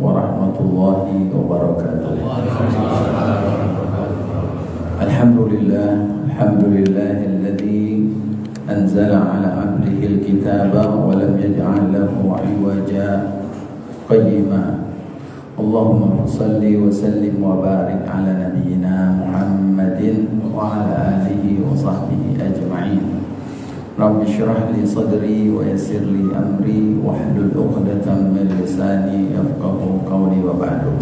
warahmatullahi wabarakatuh. Alhamdulillahilladzi anzala ala abdihil kitaba wa lam yaj'al lahu 'iwaja qayyima. Allahumma shalli wa sallim wa barik ala nabiyyina Muhammadin wa ala alihi wa sahbihi ajma'in. Rabbi shrah li sadri wa yassir li amri wahlul 'uqdatam min lisani yafqahu qawli wa ba'du.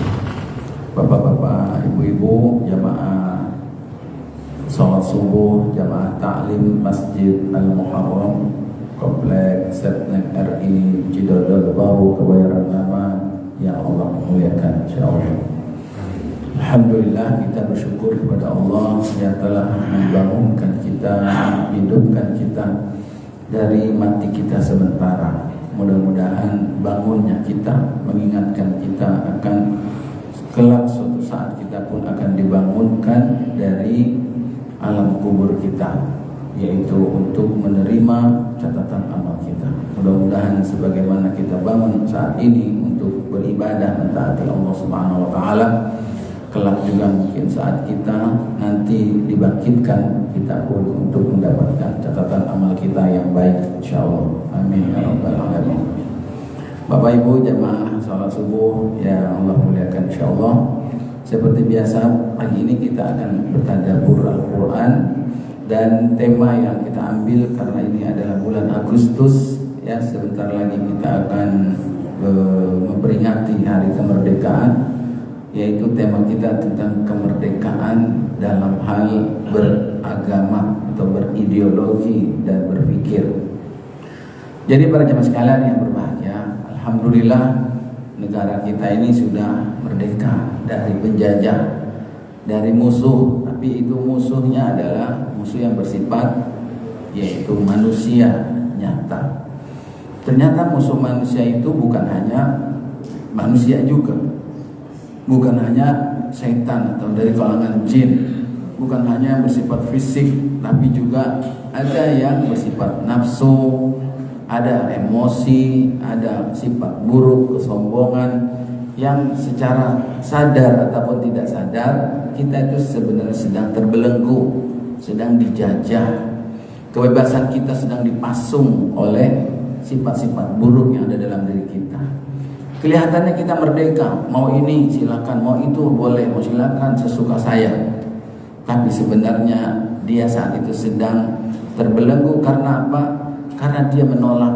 Bapak-bapak, ibu-ibu, jamaah salat subuh, jamaah ta'lim Masjid Al-Muharram Kompleks Setnek RI Cidodol Baru, Kebayoran Lama, yang Allah muliakan insyaallah. Alhamdulillah, kita bersyukur kepada Allah yang telah membangunkan kita, hidupkan kita dari mati kita sementara. Mudah-mudahan bangunnya kita mengingatkan kita akan kelak suatu saat kita pun akan dibangunkan dari alam kubur kita, yaitu untuk menerima catatan amal kita. Mudah-mudahan sebagaimana kita bangun saat ini untuk beribadah mentaati Allah Subhanahu wa taala, kelak juga mungkin saat kita nanti dibangkitkan, kita pun untuk mendapatkan catatan amal kita yang baik insyaallah. Amin ya rabbal alamin. Bapak Ibu jamaah salat subuh yang Allah muliakan insyaallah. Seperti biasa pagi ini kita akan bertadabbur Al-Qur'an, dan tema yang kita ambil karena ini adalah bulan Agustus ya, sebentar lagi kita akan memperingati hari kemerdekaan, yaitu tema kita tentang kemerdekaan dalam hal beragama atau berideologi dan berpikir. Jadi para jemaah sekalian yang berbahagia, alhamdulillah negara kita ini sudah merdeka dari penjajah, dari musuh, tapi itu musuhnya adalah musuh yang bersifat yaitu manusia nyata. Ternyata musuh manusia itu bukan hanya manusia juga, bukan hanya setan atau dari kalangan jin, bukan hanya yang bersifat fisik, tapi juga ada yang bersifat nafsu, ada emosi, ada sifat buruk, kesombongan, yang secara sadar ataupun tidak sadar kita itu sebenarnya sedang terbelenggu, sedang dijajah. Kebebasan kita sedang dipasung oleh sifat-sifat buruk yang ada dalam diri kita. Kelihatannya kita merdeka, mau ini silakan, mau itu boleh, mau silakan sesuka saya. Tapi sebenarnya dia saat itu sedang terbelenggu karena apa? Karena dia menolak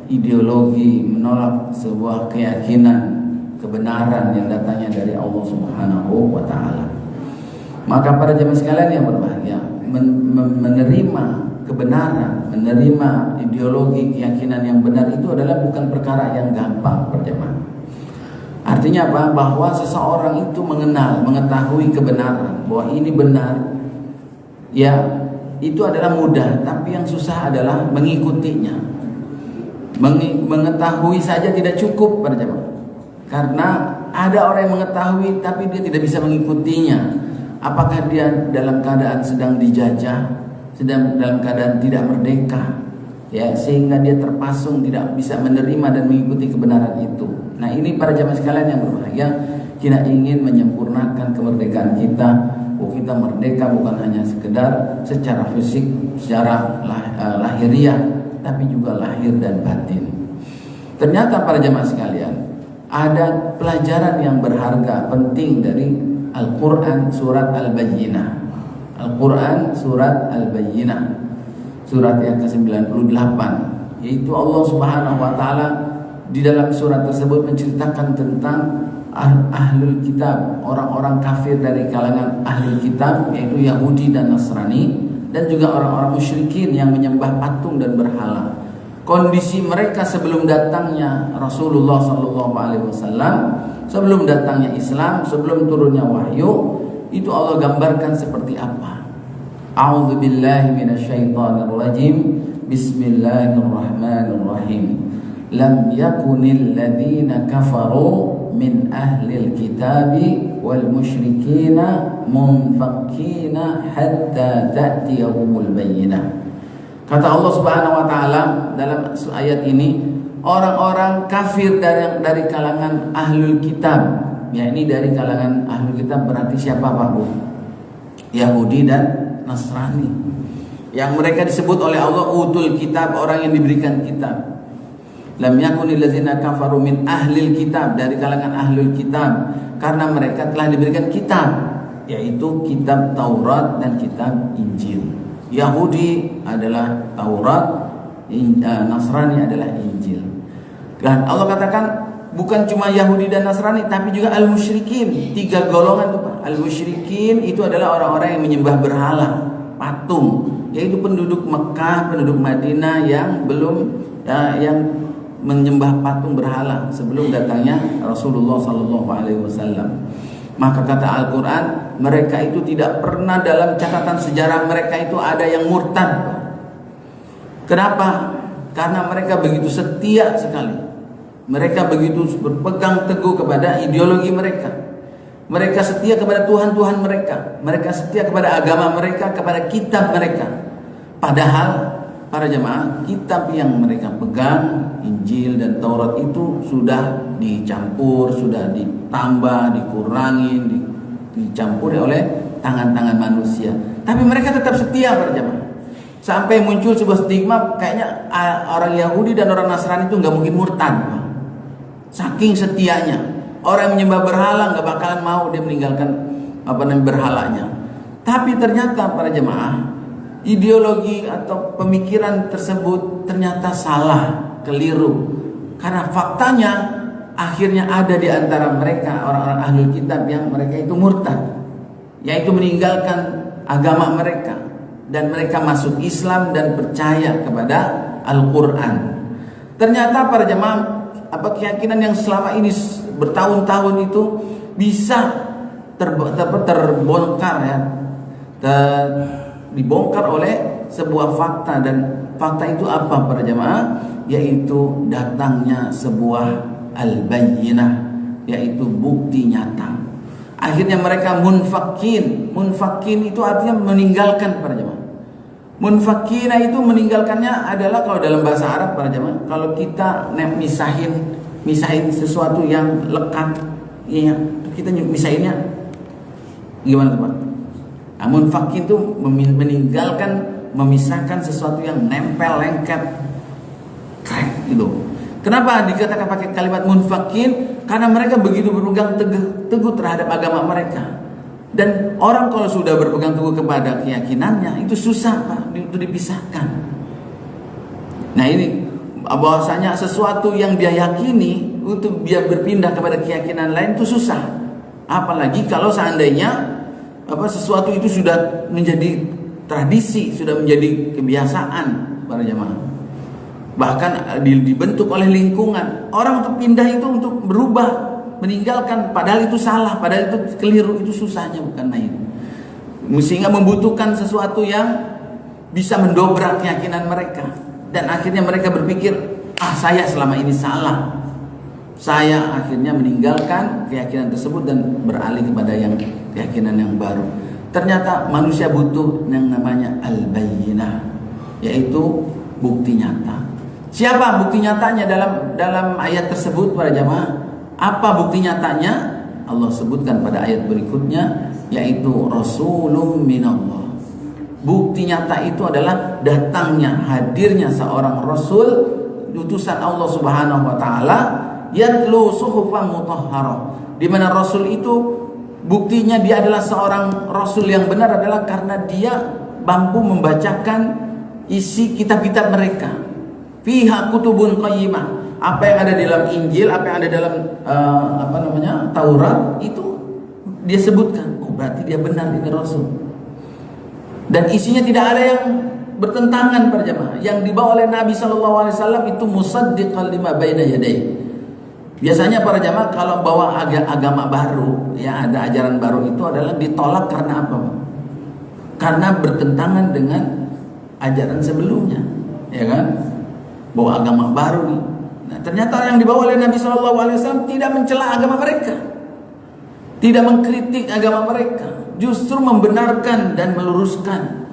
ideologi, menolak sebuah keyakinan, kebenaran yang datangnya dari Allah Subhanahu wa taala. Maka para jemaah sekalian yang berbahagia, menerima kebenaran, menerima ideologi, keyakinan yang benar itu adalah bukan perkara yang gampang, berjemaah. Artinya apa? Bahwa seseorang itu mengenal, mengetahui kebenaran, bahwa ini benar, ya itu adalah mudah, tapi yang susah adalah mengikutinya. Mengetahui saja tidak cukup, berjemaah. Karena ada orang yang mengetahui tapi dia tidak bisa mengikutinya. Apakah dia dalam keadaan sedang dijajah, sedang dalam keadaan tidak merdeka, ya, sehingga dia terpasung tidak bisa menerima dan mengikuti kebenaran itu. Nah, ini para jamaah sekalian yang berbahagia, kita ingin menyempurnakan kemerdekaan kita. Kita merdeka bukan hanya sekedar secara fisik, secara lahiriah, tapi juga lahir dan batin. Ternyata para jamaah sekalian, ada pelajaran yang berharga penting dari Al-Quran surat Al-Bayyinah. Al-Quran surat Al-Bayyinah, surat yang ke-98, yaitu Allah Subhanahu wa taala di dalam surat tersebut menceritakan tentang ahlul kitab, orang-orang kafir dari kalangan ahli kitab, yaitu Yahudi dan Nasrani, dan juga orang-orang musyrikin yang menyembah patung dan berhala. Kondisi mereka sebelum datangnya Rasulullah SAW, sebelum datangnya Islam, sebelum turunnya wahyu, itu Allah gambarkan seperti apa. A'udzubillahi minasyaitonirrajim. Bismillahirrahmanirrahim. Lam yakunil ladzina kafaru min ahlil kitabi wal musyrikina munfakkina hatta ta'tiyahumul bayyinah. Kata Allah Subhanahu wa taala dalam ayat ini, orang-orang kafir dari kalangan ahlul kitab. Ya, ini dari kalangan ahlul kitab berarti siapa Pak Bu? Yahudi dan Nasrani. Yang mereka disebut oleh Allah utul kitab, orang yang diberikan kitab. Lam yakunil ladzina kafaru min ahlil kitab, dari kalangan ahlul kitab, karena mereka telah diberikan kitab, yaitu kitab Taurat dan kitab Injil. Yahudi adalah Taurat, Nasrani adalah Injil. Dan Allah katakan bukan cuma Yahudi dan Nasrani, tapi juga al-musyrikin. 3 golongan itu Pak. Al-musyrikin itu adalah orang-orang yang menyembah berhala, patung, yaitu penduduk Mekah, penduduk Madinah yang belum yang menyembah patung berhala sebelum datangnya Rasulullah SAW. Maka kata Al-Quran, mereka itu tidak pernah dalam catatan sejarah mereka itu ada yang murtad. Kenapa? Karena mereka begitu setia sekali. Mereka begitu berpegang teguh kepada ideologi mereka. Mereka setia kepada Tuhan-Tuhan mereka. Mereka setia kepada agama mereka, kepada kitab mereka. Padahal para jemaah, kitab yang mereka pegang, Injil dan Taurat itu sudah dicampur, sudah ditambah, dikurangi, dicampuri oleh tangan-tangan manusia. Tapi mereka tetap setia para jemaah. Sampai muncul sebuah stigma, kayaknya orang Yahudi dan orang Nasrani itu nggak mungkin murtad. Saking setianya, orang yang menyembah berhala nggak bakalan mau dia meninggalkan berhalanya. Tapi ternyata para jemaah, ideologi atau pemikiran tersebut ternyata salah, keliru. Karena faktanya akhirnya ada di antara mereka orang-orang ahlul kitab yang mereka itu murtad, yaitu meninggalkan agama mereka dan mereka masuk Islam dan percaya kepada Al-Quran. Ternyata para jemaah, keyakinan yang selama ini bertahun-tahun itu bisa terbongkar ya, dibongkar oleh sebuah fakta. Dan fakta itu apa para jemaah? Yaitu datangnya sebuah al-bayyinah, yaitu bukti nyata. Akhirnya mereka munfakin. Munfakin itu artinya meninggalkan para jemaah. Munfakina itu meninggalkannya adalah kalau dalam bahasa Arab para jemaah, kalau kita misahin sesuatu yang lekat, ya kita misahinnya gimana Pak? Munfakin itu meninggalkan, memisahkan sesuatu yang nempel, lengket, kayak gitu. Kenapa dikatakan pakai kalimat munfakin? Karena mereka begitu berpegang teguh terhadap agama mereka. Dan orang kalau sudah berpegang teguh kepada keyakinannya, itu susah Pak untuk dipisahkan. Nah ini bahwasanya sesuatu yang dia yakini untuk dia berpindah kepada keyakinan lain itu susah. Apalagi kalau seandainya sesuatu itu sudah menjadi tradisi, sudah menjadi kebiasaan para jemaah. Bahkan dibentuk oleh lingkungan. Orang untuk pindah itu untuk berubah, meninggalkan, padahal itu salah, padahal itu keliru, itu susahnya bukan main. Sehingga membutuhkan sesuatu yang bisa mendobrak keyakinan mereka. Dan akhirnya mereka berpikir, saya selama ini salah. Saya akhirnya meninggalkan keyakinan tersebut dan beralih kepada keyakinan yang baru. Ternyata manusia butuh yang namanya al-bayyinah, yaitu bukti nyata. Siapa bukti nyatanya dalam ayat tersebut para jamaah? Apa bukti nyatanya? Allah sebutkan pada ayat berikutnya, yaitu Rasulun minallah. Bukti nyata itu adalah datangnya, hadirnya seorang Rasul, utusan Allah Subhanahu wa Ta'ala, yatlu suhufan mutahharah. Di mana Rasul itu buktinya dia adalah seorang Rasul yang benar adalah karena dia mampu membacakan isi kitab-kitab mereka. Fiha kutubun qayyimah. Apa yang ada di dalam Injil, apa yang ada dalam Taurat itu dia sebutkan. Oh, berarti dia benar, ini Rasul. Dan isinya tidak ada yang bertentangan para jemaah. Yang dibawa oleh Nabi SAW itu musaddiqan lima baina yadayhi. Biasanya para jemaah kalau bawa agama baru, ya ada ajaran baru, itu adalah ditolak karena apa? Karena bertentangan dengan ajaran sebelumnya, ya kan? Bawa agama baru nih. Nah, ternyata yang dibawa oleh Nabi SAW tidak mencela agama mereka, tidak mengkritik agama mereka, justru membenarkan dan meluruskan.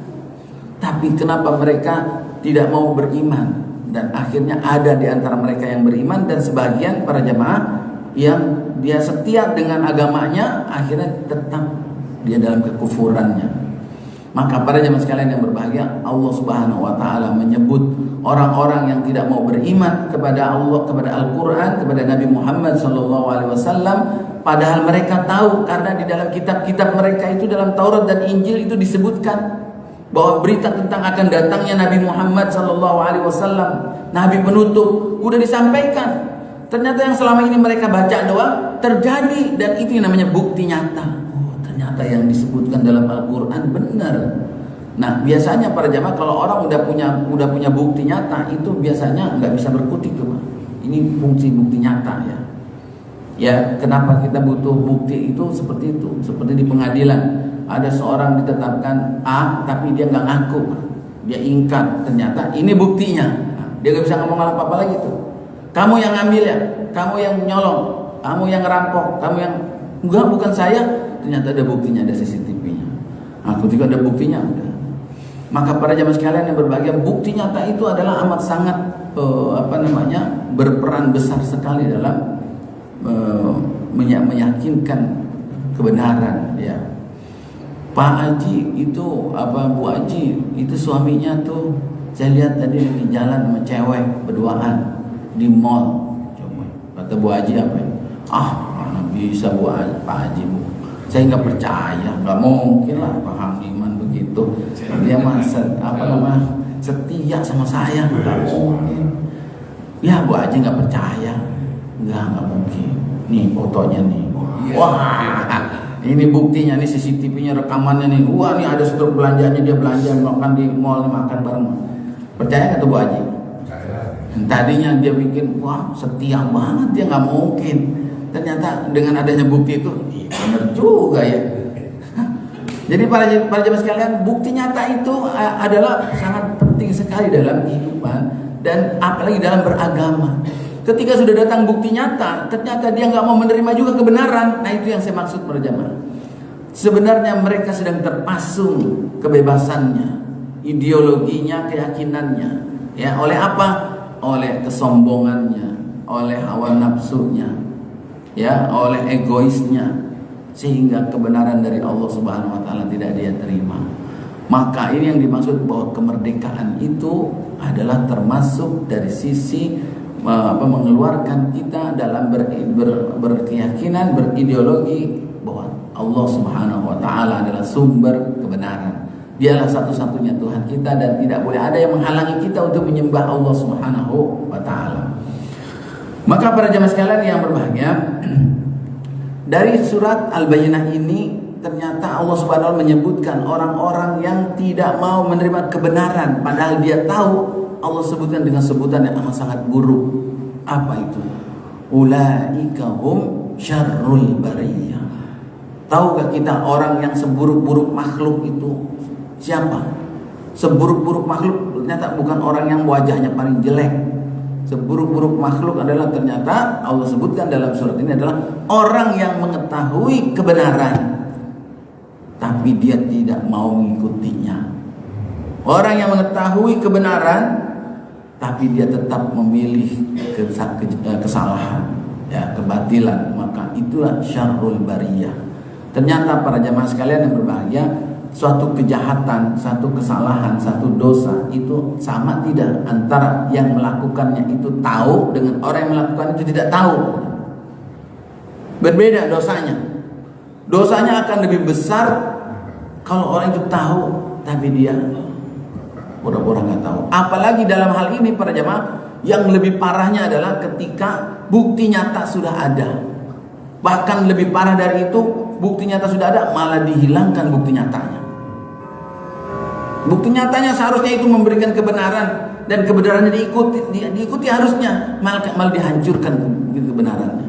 Tapi kenapa mereka tidak mau beriman dan akhirnya akhirnya ada di antara mereka yang beriman, dan sebagian para jamaah yang dia setia dengan agamanya akhirnya tetap dia dalam kekufurannya. Maka para jamaah sekalian yang berbahagia, Allah Subhanahu wa taala menyebut orang-orang yang tidak mau beriman kepada Allah, kepada Al-Qur'an, kepada Nabi Muhammad SAW, padahal mereka tahu karena di dalam kitab-kitab mereka itu, dalam Taurat dan Injil itu disebutkan bahwa berita tentang akan datangnya Nabi Muhammad SAW, Nabi penutup, udah disampaikan. Ternyata yang selama ini mereka baca doang terjadi, dan itu yang namanya bukti nyata. Ternyata yang disebutkan dalam Al-Quran benar. Nah, biasanya para jamaah kalau orang udah punya bukti nyata, itu biasanya nggak bisa berkutik tuh, Pak. Ini fungsi bukti nyata ya. Ya, kenapa kita butuh bukti itu seperti itu? Seperti di pengadilan, ada seorang ditetapkan A, tapi dia nggak ngaku, dia ingkar. Ternyata ini buktinya. Nah, dia nggak bisa ngomong apa-apa lagi tuh. Kamu yang ngambil ya, kamu yang nyolong, kamu yang ngerampok, kamu yang enggak, bukan saya. Ternyata ada buktinya, ada CCTV-nya. Aku juga ada buktinya. Udah. Maka para jamaah sekalian yang berbahagia, bukti nyata itu adalah amat sangat berperan besar sekali dalam meyakinkan kebenaran. Ya, Pak Haji itu Bu Haji itu suaminya tuh saya lihat tadi di jalan sama cewek berduaan di mall. Coba kata Bu Haji apa ya? Mana bisa Pak Haji Bu. Saya nggak percaya, nggak mungkin lah Pak Hangiman begitu. Dia masa setia sama saya, nggak mungkin. Ya Bu Haji nggak percaya, nggak mungkin. Nih fotonya nih, wah ini buktinya nih, CCTV-nya, rekamannya nih. Wah, nih ada stok belanjanya, dia belanja makan di mall, makan bareng. Percaya nggak tuh Bu Haji? Tadinya dia bikin, wah setia banget, dia nggak mungkin. Ternyata dengan adanya bukti itu, benar juga ya. Jadi para jemaah sekalian, bukti nyata itu adalah sangat penting sekali dalam kehidupan, dan apalagi dalam beragama. Ketika sudah datang bukti nyata, ternyata dia nggak mau menerima juga kebenaran. Nah, itu yang saya maksud para jemaah. Sebenarnya mereka sedang terpasung kebebasannya, ideologinya, keyakinannya. Ya, oleh apa? Oleh kesombongannya, oleh hawa nafsunya, ya, oleh egoisnya, sehingga kebenaran dari Allah Subhanahu wa taala tidak dia terima. Maka ini yang dimaksud bahwa kemerdekaan itu adalah termasuk dari sisi mengeluarkan kita dalam berkeyakinan, berideologi bahwa Allah Subhanahu wa taala adalah sumber kebenaran. Dialah satu-satunya Tuhan kita, dan tidak boleh ada yang menghalangi kita untuk menyembah Allah Subhanahu wa taala. Maka para jamaah sekalian yang berbahagia, dari surat Al-Bayyinah ini ternyata Allah Subhanahu wa taala menyebutkan orang-orang yang tidak mau menerima kebenaran, padahal dia tahu. Allah sebutkan dengan sebutan yang amat sangat buruk. Apa itu? Ulaika hum syarrul bariyah. Tahukah kita orang yang seburuk-buruk makhluk itu siapa? Seburuk-buruk makhluk ternyata bukan orang yang wajahnya paling jelek. Seburuk-buruk makhluk adalah ternyata Allah sebutkan dalam surat ini adalah orang yang mengetahui kebenaran tapi dia tidak mau mengikutinya. Orang yang mengetahui kebenaran tapi dia tetap memilih kesalahan, ya, kebatilan, maka itulah syarrul bariyah. Ternyata para jamaah sekalian yang berbahagia, suatu kejahatan, satu kesalahan, satu dosa itu sama tidak antara yang melakukannya itu tahu dengan orang yang melakukan itu tidak tahu. Berbeda dosanya. Dosanya akan lebih besar kalau orang itu tahu tapi dia pura-pura nggak tahu. Apalagi dalam hal ini para jamaah, yang lebih parahnya adalah ketika bukti nyata sudah ada. Bahkan lebih parah dari itu, bukti nyata sudah ada malah dihilangkan bukti nyatanya. Bukti nyatanya seharusnya itu memberikan kebenaran, dan kebenarannya diikuti harusnya, malah dihancurkan kebenarannya,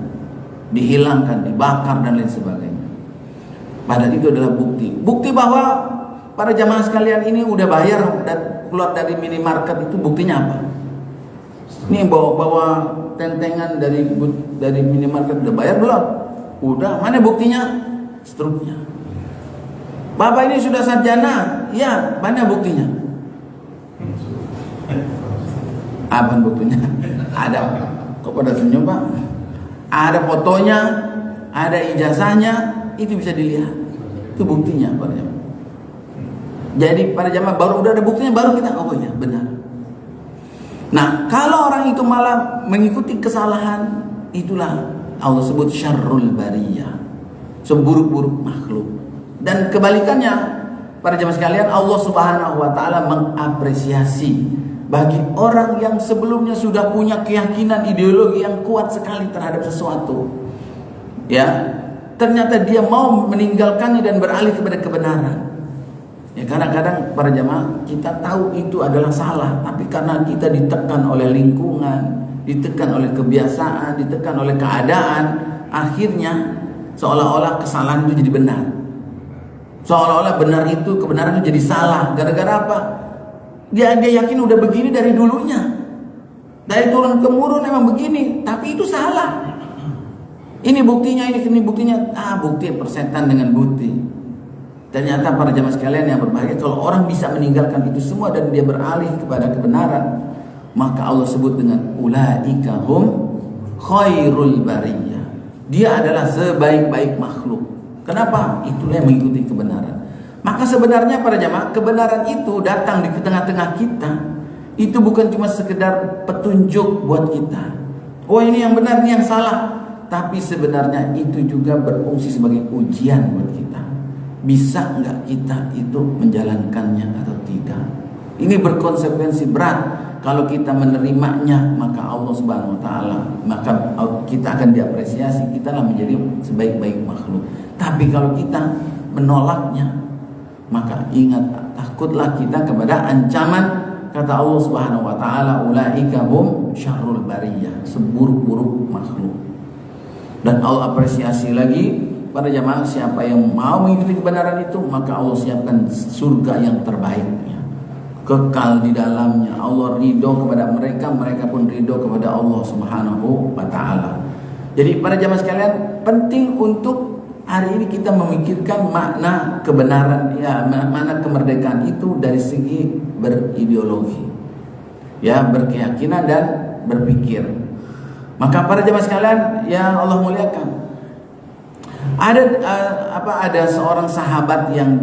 dihilangkan, dibakar dan lain sebagainya. Padahal itu adalah bukti bahwa para jamaah sekalian ini udah bayar dan keluar dari minimarket, itu buktinya apa? Nih bawa tentengan dari minimarket, udah bayar belum? Udah, mana buktinya? Struknya. Bapak ini sudah sarjana, ya, mana buktinya? Apa buktinya? Ada. Kok pada senyum Pak? Ada fotonya, ada ijazahnya, itu bisa dilihat. Itu buktinya para jamaah. Jadi para jamaah baru udah ada buktinya baru kita oh ya benar. Nah, kalau orang itu malah mengikuti kesalahan, itulah Allah sebut syarrul bariyah, seburuk-buruk makhluk. Dan kebalikannya, para jamaah sekalian, Allah Subhanahu wa taala mengapresiasi bagi orang yang sebelumnya sudah punya keyakinan ideologi yang kuat sekali terhadap sesuatu. Ya, ternyata dia mau meninggalkannya dan beralih kepada kebenaran. Ya, kadang-kadang para jamaah kita tahu itu adalah salah, tapi karena kita ditekan oleh lingkungan, ditekan oleh kebiasaan, ditekan oleh keadaan, akhirnya seolah-olah kesalahan itu jadi benar. Seolah-olah benar itu, kebenaran itu jadi salah. Gara-gara apa? Dia yakin udah begini dari dulunya. Dari turun temurun memang begini, tapi itu salah. Ini buktinya, ini buktinya. Bukti persetan dengan bukti. Ternyata para jamaah sekalian yang berbahagia, kalau orang bisa meninggalkan itu semua dan dia beralih kepada kebenaran, maka Allah sebut dengan ulaika hum khairul bariyah. Dia adalah sebaik-baik makhluk. Kenapa? Itulah yang mengikuti kebenaran. Maka sebenarnya para jamaah, kebenaran itu datang di tengah-tengah kita. Itu bukan cuma sekedar petunjuk buat kita. Oh ini yang benar, ini yang salah. Tapi sebenarnya itu juga berfungsi sebagai ujian buat kita. Bisa nggak kita itu menjalankannya atau tidak? Ini berkonsekuensi berat. Kalau kita menerimanya, maka Allah Subhanahu wa taala, maka kita akan diapresiasi, kita lah menjadi sebaik-baik makhluk. Tapi kalau kita menolaknya, maka ingat, takutlah kita kepada ancaman, kata Allah Subhanahu wa taala, ulaika hum syarrul bariyah, seburuk-buruk makhluk. Dan Allah apresiasi lagi pada jamaah, siapa yang mau mengikuti kebenaran itu, maka Allah siapkan surga yang terbaiknya, kekal di dalamnya. Allah ridho kepada mereka, mereka pun ridho kepada Allah Subhanahu wa taala. Jadi para jamaah sekalian, penting untuk hari ini kita memikirkan makna kebenaran, ya, makna kemerdekaan itu dari segi berideologi, ya, berkeyakinan dan berpikir. Maka para jamaah sekalian yang Allah muliakan, ada seorang sahabat yang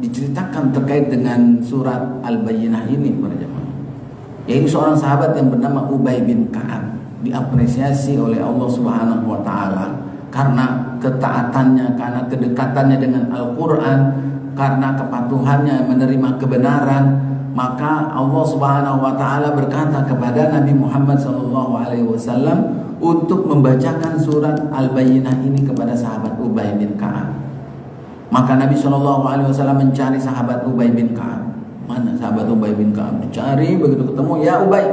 diceritakan terkait dengan surat Al-Bayyinah ini para jamaah. Yaitu seorang sahabat yang bernama Ubay bin Ka'ab, diapresiasi oleh Allah Subhanahu wa taala karena ketaatannya, karena kedekatannya dengan Al-Quran, karena kepatuhannya menerima kebenaran. Maka Allah Subhanahu wa taala berkata kepada Nabi Muhammad SAW untuk membacakan surat Al-Bayyinah ini kepada sahabat Ubay bin Ka'ab. Maka Nabi SAW mencari sahabat Ubay bin Ka'ab. Mana sahabat Ubay bin Ka'ab? Dicari, begitu ketemu, ya Ubay,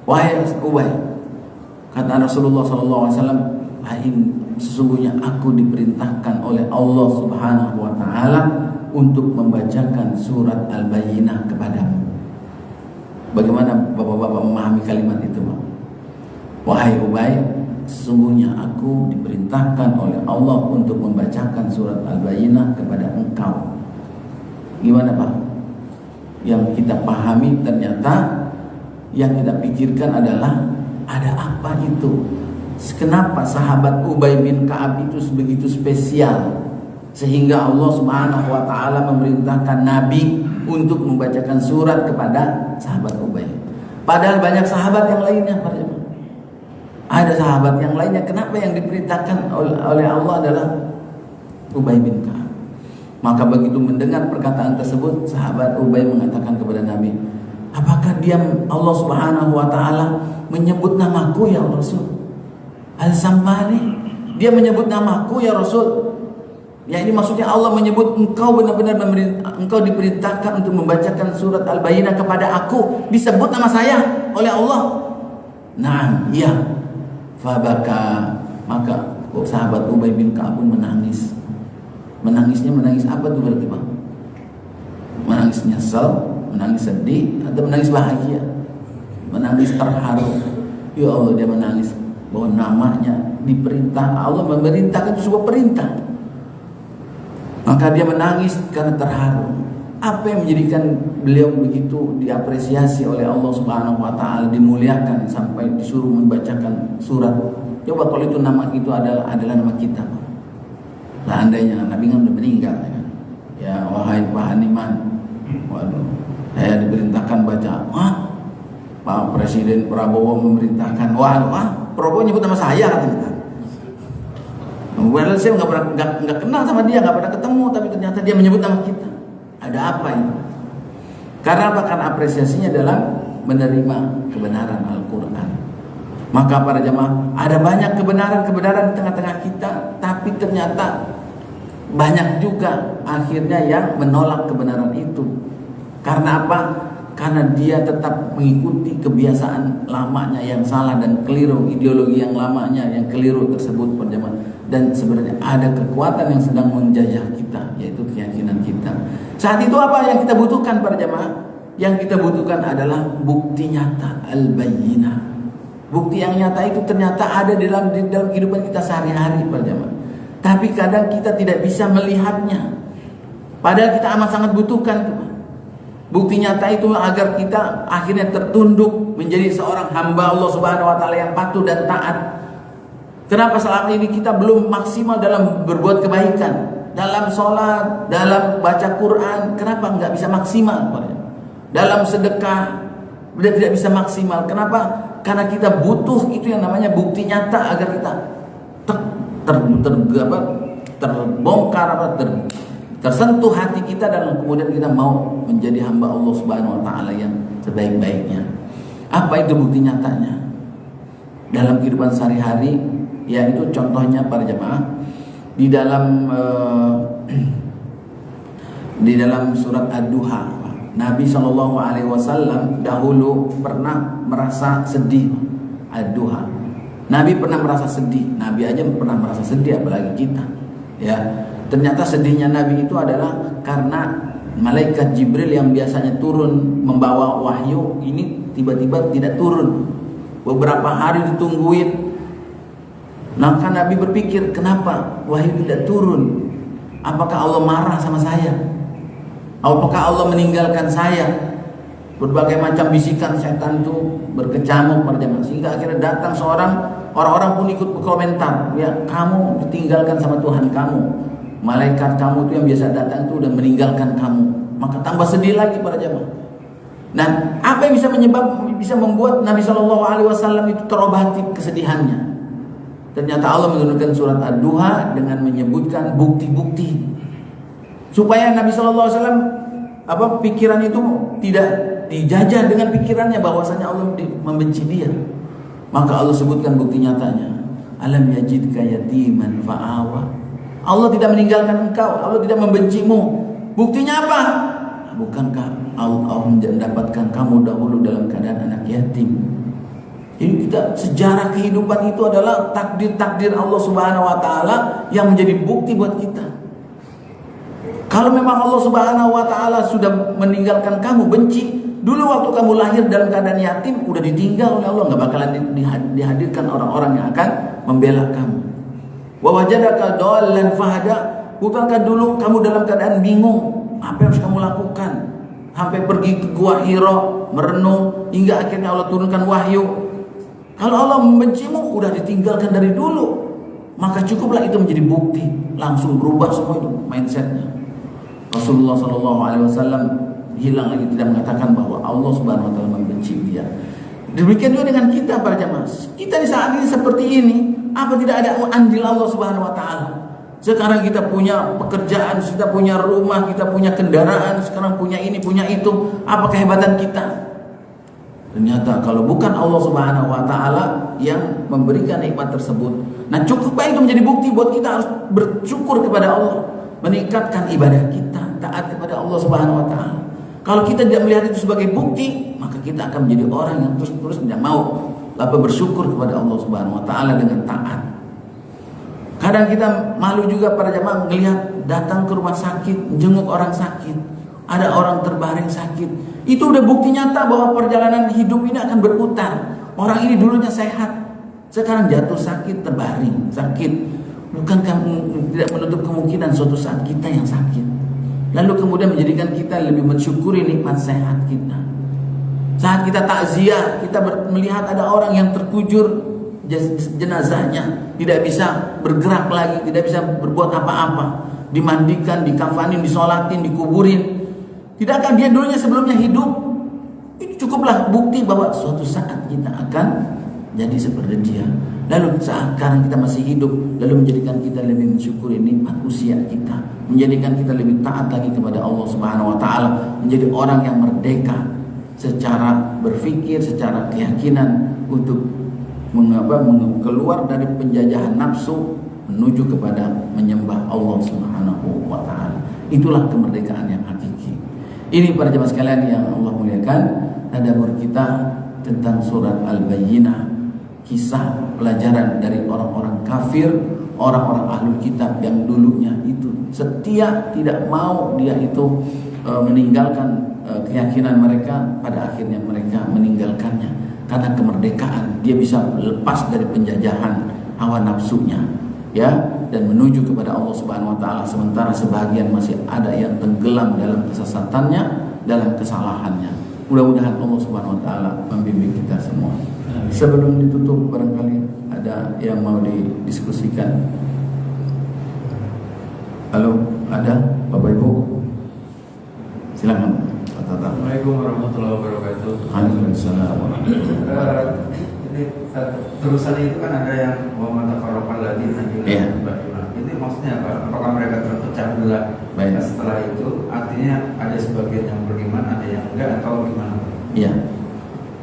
wahai Ubay, kata Rasulullah SAW, sesungguhnya aku diperintahkan oleh Allah Subhanahu wa taala untuk membacakan surat Al-Bayyinah kepadamu. Bagaimana bapak-bapak memahami kalimat itu, Pak? Wahai Ubay, sesungguhnya aku diperintahkan oleh Allah untuk membacakan surat Al-Bayyinah kepada engkau. Gimana Pak? Yang kita pahami ternyata yang kita pikirkan adalah ada apa itu? Kenapa sahabat Ubay bin Ka'ab itu begitu spesial sehingga Allah Subhanahu wa taala memerintahkan Nabi untuk membacakan surat kepada sahabat Ubay? Padahal banyak sahabat yang lainnya, ada sahabat yang lainnya. Kenapa yang diperintahkan oleh Allah adalah Ubay bin Ka'ab? Maka begitu mendengar perkataan tersebut, sahabat Ubay mengatakan kepada Nabi, apakah dia Allah Subhanahu wa taala menyebut namaku ya Rasul? Al-Sammani, dia menyebut namaku ya Rasul. Ya, ini maksudnya Allah menyebut engkau benar-benar engkau diperintahkan untuk membacakan surat Al-Bayyinah kepada aku, disebut nama saya oleh Allah. Nah, iya. Fabaka, maka sahabat Ubay bin Ka'ab pun menangis. Menangisnya menangis apa tuh berarti Bang? Menangis nyesel, menangis sedih, atau menangis bahagia? Menangis terharu. Ya Allah, dia menangis bahwa namanya diperintah, Allah memerintahkan itu sebuah perintah. Maka dia menangis karena terharu. Apa yang menjadikan beliau begitu diapresiasi oleh Allah Subhanahu wa taala, dimuliakan sampai disuruh membacakan surat? Coba kalau itu nama itu adalah nama kita. Seandainya Nabi kan udah meninggal ya. Ya wahai Pak Haniman, waduh, saya diperintahkan baca. Pak Presiden Prabowo memerintahkan. Prabowo nyebut nama saya katanya. Padahal saya nggak kenal sama dia, nggak pernah ketemu, tapi ternyata dia menyebut nama kita. Ada apa ini? Karena apa? Karena apresiasinya adalah menerima kebenaran Al-Quran. Maka para jamaah, ada banyak kebenaran-kebenaran di tengah-tengah kita, tapi ternyata banyak juga akhirnya yang menolak kebenaran itu. Karena apa? Karena dia tetap mengikuti kebiasaan lamanya yang salah dan keliru, ideologi yang lamanya yang keliru tersebut para jamaah. Dan sebenarnya ada kekuatan yang sedang menjajah kita, yaitu keyakinan kita. Saat itu apa yang kita butuhkan para jamaah? Yang kita butuhkan adalah bukti nyata, al-bayyinah. Bukti yang nyata itu ternyata ada di dalam kehidupan kita sehari-hari para jamaah. Tapi kadang kita tidak bisa melihatnya. Padahal kita amat sangat butuhkan bukti nyata itu agar kita akhirnya tertunduk menjadi seorang hamba Allah Subhanahu wa taala yang patuh dan taat. Kenapa selama ini kita belum maksimal dalam berbuat kebaikan, dalam sholat, dalam baca Quran? Kenapa nggak bisa maksimal? Dalam sedekah tidak bisa maksimal. Kenapa? Karena kita butuh itu yang namanya bukti nyata agar kita terbongkar, tersentuh hati kita, dan kemudian kita mau menjadi hamba Allah Subhanahu wa taala yang sebaik-baiknya. Apa itu bukti nyatanya? Dalam kehidupan sehari-hari, yaitu contohnya para jemaah di dalam surat Ad-Duha, Nabi SAW dahulu pernah merasa sedih. Ad-Duha, Nabi pernah merasa sedih. Nabi aja pernah merasa sedih, apalagi kita. Ya, ternyata sedihnya Nabi itu adalah karena malaikat Jibril yang biasanya turun membawa wahyu ini tiba-tiba tidak turun. Beberapa hari ditungguin. Maka Nabi berpikir, kenapa wahyu tidak turun? Apakah Allah marah sama saya? Apakah Allah meninggalkan saya? Berbagai macam bisikan setan itu berkecamuk pada zaman, sehingga akhirnya datang orang-orang pun ikut berkomentar, ya kamu ditinggalkan sama Tuhan kamu, malaikat kamu itu yang biasa datang itu udah meninggalkan kamu. Maka tambah sedih lagi para jamaah. Dan apa yang bisa membuat Nabi SAW itu terobati kesedihannya? Ternyata Allah menurunkan surat Ad-Duha dengan menyebutkan bukti-bukti supaya Nabi SAW pikiran itu tidak dijajah dengan pikirannya bahwasanya Allah membenci dia. Maka Allah sebutkan bukti nyatanya. Alam yajidka yatiman fa'awa. Allah tidak meninggalkan engkau, Allah tidak membencimu. Buktinya apa? Bukankah Allah mendapatkan kamu dahulu dalam keadaan anak yatim? Jadi sejarah kehidupan itu adalah takdir-takdir Allah Subhanahu wa taala yang menjadi bukti buat kita. Kalau memang Allah Subhanahu wa taala sudah meninggalkan kamu, benci, dulu waktu kamu lahir dalam keadaan yatim udah ditinggal oleh Allah, enggak bakalan dihadirkan orang-orang yang akan membela kamu. Wa wajadaka dhallan fahada. Bukankah dulu kamu dalam keadaan bingung, apa yang harus kamu lakukan? Sampai pergi ke Gua Hira, merenung hingga akhirnya Allah turunkan wahyu. Kalau Allah membencimu, udah ditinggalkan dari dulu, maka cukuplah itu menjadi bukti. Langsung berubah semua itu mindsetnya. Rasulullah SAW hilang lagi, tidak mengatakan bahwa Allah Subhanahu wa taala membenci dia. Demikian juga dengan kita para jamaah. Kita di saat ini seperti ini, apa tidak ada andil Allah Subhanahu wa taala? Sekarang kita punya pekerjaan, kita punya rumah, kita punya kendaraan, sekarang punya ini, punya itu. Apa kehebatan kita? Ternyata kalau bukan Allah Subhanahu wa taala yang memberikan nikmat tersebut. Nah, cukup itu menjadi bukti buat kita harus bersyukur kepada Allah, meningkatkan ibadah kita, taat kepada Allah Subhanahu wa taala. Kalau kita tidak melihat itu sebagai bukti, maka kita akan menjadi orang yang terus tidak mau bersyukur kepada Allah Subhanahu wa taala dengan taat. Kadang kita malu juga para jamaah melihat datang ke rumah sakit, jenguk orang sakit, ada orang terbaring sakit. Itu udah bukti nyata bahwa perjalanan hidup ini akan berputar. Orang ini dulunya sehat, sekarang jatuh sakit, terbaring sakit. Bukankah tidak menutup kemungkinan suatu saat kita yang sakit? lalu kemudian menjadikan kita lebih mensyukuri nikmat sehat kita. Saat kita takziah, kita melihat ada orang yang terkujur jenazahnya, tidak bisa bergerak lagi, tidak bisa berbuat apa-apa, dimandikan, dikafanin, disolatin, dikuburin. Tidakkah dia dulunya sebelumnya hidup? Itu cukuplah bukti bahwa suatu saat kita akan jadi seperti dia. Lalu sekarang kita masih hidup, lalu menjadikan kita lebih mensyukuri nikmat usia kita, menjadikan kita lebih taat lagi kepada Allah Subhanahu wa taala, menjadi orang yang merdeka secara berpikir, secara keyakinan untuk keluar dari penjajahan nafsu menuju kepada menyembah Allah Subhanahu wa taala. Itulah kemerdekaan yang hakiki. Ini para jemaah sekalian yang Allah muliakan, tadabbur kita tentang surat Al-Bayyinah, kisah pelajaran dari orang-orang kafir, orang-orang ahlul kitab yang dulunya itu setia, tidak mau dia itu meninggalkan keyakinan mereka. Pada akhirnya mereka meninggalkannya karena kemerdekaan. Dia bisa lepas dari penjajahan hawa nafsunya, ya, dan menuju kepada Allah Subhanahu wa taala, sementara sebagian masih ada yang tenggelam dalam kesesatannya, dalam kesalahannya. Mudah-mudahan Allah Subhanahu wa taala membimbing kita semua. Sebelum ditutup, barangkali ada yang mau didiskusikan. Halo, ada Bapak Ibu? Silakan. Assalamualaikum warahmatullahi wabarakatuh. Waalaikumsalam. Ini terusan itu kan ada yang wa matafarraqal ladzina Iya. Ini maksudnya apa? Apakah mereka terpecah belah? Baik. Setelah itu artinya ada sebagian yang beriman, ada yang enggak, atau gimana? Iya.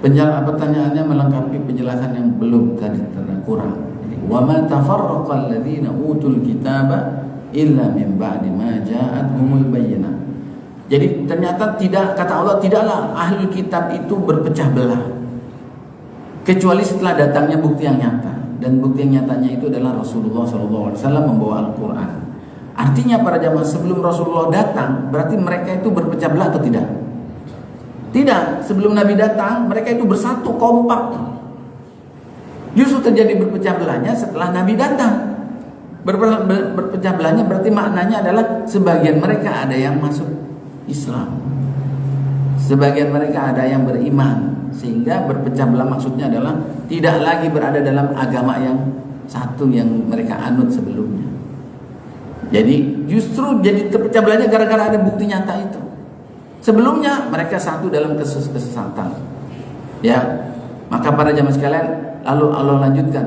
Pertanyaannya melengkapi penjelasan yang belum tadi, karena kurang. Wa ma tafarraqal ladzina utul kitaba illa min ba'di ma ja'atuhumul bayyinah. Jadi ternyata tidak, kata Allah, tidaklah ahli kitab itu berpecah belah kecuali setelah datangnya bukti yang nyata, dan bukti yang nyatanya itu adalah Rasulullah SAW membawa Al-Quran. Artinya para jamaah, sebelum Rasulullah datang berarti mereka itu berpecah belah atau tidak? Tidak. Sebelum Nabi datang mereka itu bersatu, kompak. Justru terjadi berpecah belahnya setelah Nabi datang. Berpecah belahnya berarti maknanya adalah sebagian mereka ada yang masuk Islam, sebagian mereka ada yang beriman, sehingga berpecah belah maksudnya adalah tidak lagi berada dalam agama yang satu yang mereka anut sebelumnya. Jadi justru jadi terpecah belahnya gara-gara ada bukti nyata itu. Sebelumnya mereka satu dalam kesesatan. Ya, maka para jamaah sekalian, lalu Allah lanjutkan,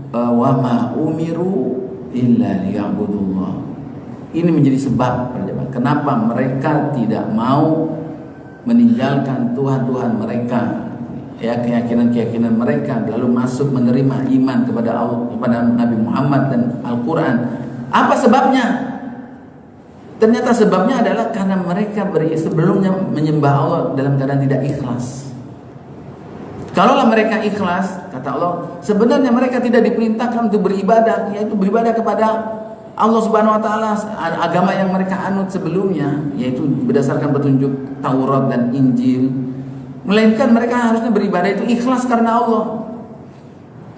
wa ma umiru illa liya'budullah. Ini menjadi sebab para jamaah kenapa mereka tidak mau meninggalkan Tuhan-Tuhan mereka, ya, keyakinan-keyakinan mereka, lalu masuk menerima iman kepada Allah, kepada Nabi Muhammad dan Al-Quran. Apa sebabnya? Ternyata sebabnya adalah karena mereka sebelumnya menyembah Allah dalam keadaan tidak ikhlas. Kalaulah mereka ikhlas, kata Allah, sebenarnya mereka tidak diperintahkan untuk beribadah, yaitu beribadah kepada Allah Subhanahu wa taala, agama yang mereka anut sebelumnya, yaitu berdasarkan petunjuk Taurat dan Injil. Melainkan mereka harusnya beribadah itu ikhlas karena Allah.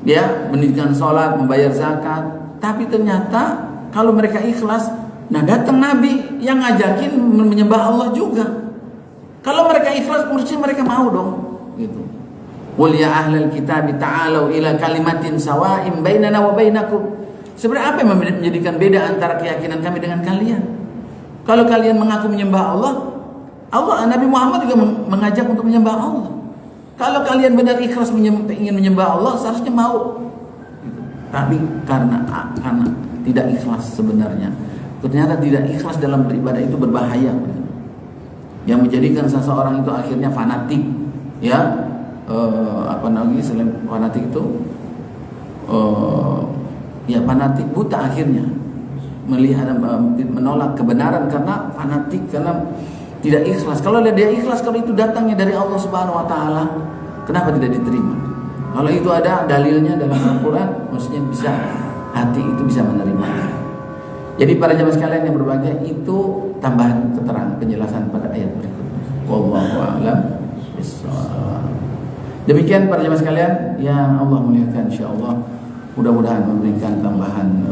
Ya, mendirikan sholat, membayar zakat. Tapi ternyata kalau mereka ikhlas, nah datang Nabi yang ngajakin menyembah Allah juga. Kalau mereka ikhlas, mesti mereka mau dong, gitu. Qul ya ahlal kitab ta'alu ila kalimatin sawa'in bainana wa bainakum. Sebenarnya apa yang menjadikan beda antara keyakinan kami dengan kalian? Kalau kalian mengaku menyembah Allah, Nabi Muhammad juga mengajak untuk menyembah Allah. Kalau kalian benar ikhlas ingin menyembah Allah, seharusnya mau. Tapi karena tidak ikhlas sebenarnya, ternyata tidak ikhlas dalam beribadah itu berbahaya, yang menjadikan seseorang itu akhirnya fanatik, ya, selain fanatik itu, ya fanatik buta akhirnya, melihat menolak kebenaran karena fanatik, karena tidak ikhlas. Kalau dia ikhlas, kalau itu datangnya dari Allah Subhanahu wa taala, kenapa tidak diterima? Kalau itu ada dalilnya dalam Al-Quran, maksudnya bisa, hati itu bisa menerima. Jadi para jamaah sekalian yang berbahagia, itu tambahan keterangan penjelasan pada ayat berikutnya. Wallahu a'lam bishawab. Demikian para jamaah sekalian yang Allah muliakan, insyaallah mudah-mudahan memberikan tambahan